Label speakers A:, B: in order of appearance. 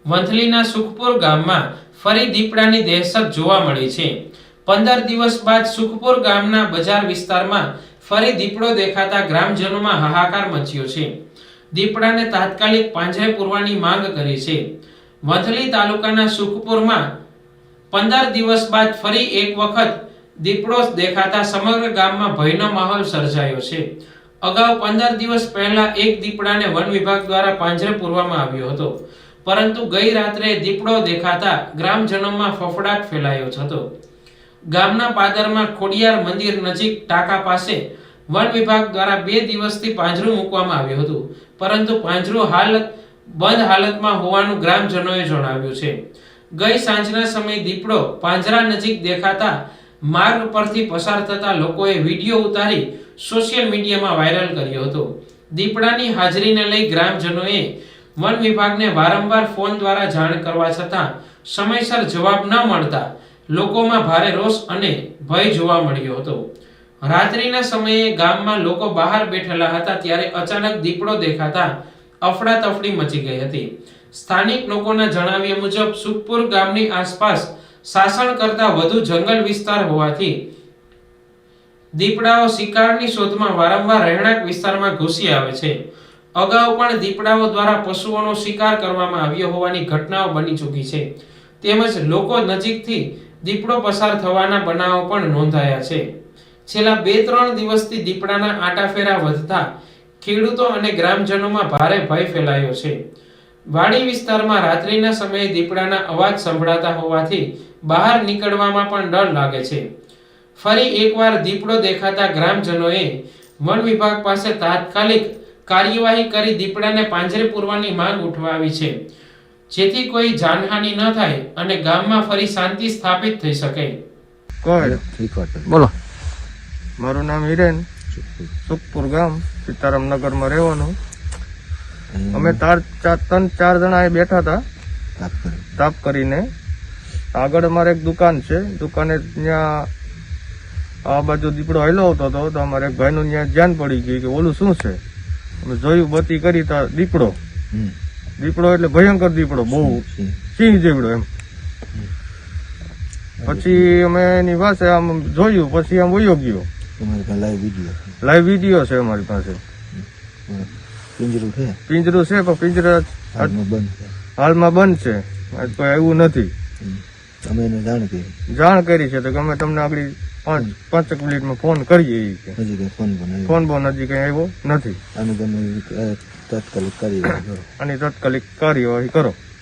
A: વંથલીના સુખપુર ગામમાં ફરી દીપડાની દહેશત જોવા મળી છે। 15 દિવસ બાદ સુખપુર ગામના બજાર વિસ્તારમાં ફરી દીપડો દેખાતા ગ્રામજનોમાં હાહાકાર મચ્યો છે। દીપડાને તાત્કાલિક પાંજરે પૂરવાની માંગ કરી છે। વંથલી તાલુકાના સુખપુરમાં 15 દિવસ બાદ ફરી એક વખત દીપડો દેખાતા સમગ્ર ગામમાં ભયનો માહોલ સર્જાયો છે। અગાઉ 15 દિવસ પહેલા એક દીપડાને વન વિભાગ દ્વારા પાંજરે પૂરવામાં આવ્યો હતો, પરંતુ ગઈ રાત્રે દીપડો દેખાતા ગ્રામજનોમાં ફફડાટ ફેલાયો હતો। ગામના પાદરમાં ખોડિયાર મંદિર નજીક ટાંકા પાસે વન વિભાગ દ્વારા 2 દિવસથી પાંજરું મૂકવામાં આવ્યું હતું, પરંતુ પાંજરું બંધ હાલતમાં હોવાનું ગ્રામજનોએ જણાવ્યું છે। ગઈ સાંજના સમયે દીપડો પાંજરા નજીક દેખાતા માર્ગ પરથી પસાર થતા લોકોએ વિડીયો ઉતારી સોશિયલ મીડિયામાં વાયરલ કર્યો હતો। દીપડાની હાજરીને લઈ ગ્રામજનોએ વન વિભાગને વારંવાર ફોન દ્વારા જાણ કરવા છતાં સમયસર જવાબ ન મળતા લોકોમાં ભારે રોષ અને ભય જોવા મળ્યો હતો। રાત્રિના સમયે ગામમાં લોકો બહાર બેઠેલા હતા ત્યારે અચાનક દીપડો દેખાતા અફડાતફડી મચી ગઈ હતી। સ્થાનિક લોકોના જણાવ્યા મુજબ સુખપુર ગામની આસપાસ શાસન કરતા વધુ જંગલ વિસ્તાર હોવાથી દીપડાઓ શિકારની શોધમાં વારંવાર રહેણાંક વિસ્તારમાં ઘૂસી આવે છે। અગાઉ પણ દીપડાઓ દ્વારા પશુઓનો શિકાર કરવામાં આવ્યો હોવાની ઘટનાઓ બની ચૂકી છે, તેમજ લોકો નજીકથી દીપડો પસાર થવાના બનાવો પણ નોંધાયા છે। છેલ્લા 2-3 દિવસથી દીપડાના આંટાફેરા વધતા ખેડૂતો અને ગ્રામજનોમાં ભારે ભય ફેલાયો છે। વાડી વિસ્તારમાં રાત્રિના સમયે દીપડાના અવાજ સંભળાતા હોવાથી બહાર નીકળવામાં પણ ડર લાગે છે। ફરી એકવાર દીપડો દેખાતા ગ્રામજનોએ વન વિભાગ પાસે તાત્કાલિક કાર્યવાહી કરી દીપડાને પાંજરે પૂરવાની માંગ ઉઠાવી છે, જેથી કોઈ જાનહાનિ ન થાય અને ગામમાં ફરી શાંતિ સ્થાપિત થઈ શકે।
B: બોલો, મારું નામ હિરેન, સુખપુર ગામ, સીતારામનગરમાં રહેવાનું। અમે 3-4 જણા બેઠા હતા તાપ કરીને। આગળ અમારે એક દુકાન છે, દુકાને ત્યાં આ બાજુ દીપડો હેલો આવતો હતો, તો અમારે એક ભાઈનું ત્યાં ધ્યાન પડી ગયું કે ઓલું શું છે। અમે જોયું, બત્તી કરી તો દીપડો એટલે ભયંકર દીપડો, બહુ સિંહ જેવડો એમ। પછી અમે એની પાસે આમ જોયું, પછી આમ વયો ગયો। લાઈવ વિડીયો છે અમારી પાસે। પિંજરું છે પણ પિંજરા હાલમાં બંધ છે, કોઈ આવ્યું નથી।
C: અમે એને
B: જાણ કરી છે તો અમે તમને આગળ 5 મિનિટમાં ફોન કરીએ। ફોન હજી કઈ આવ્યો નથી।
C: આની તાત્કાલિક કાર્યવાહી કરો।
B: કાર્યવાહી કરો।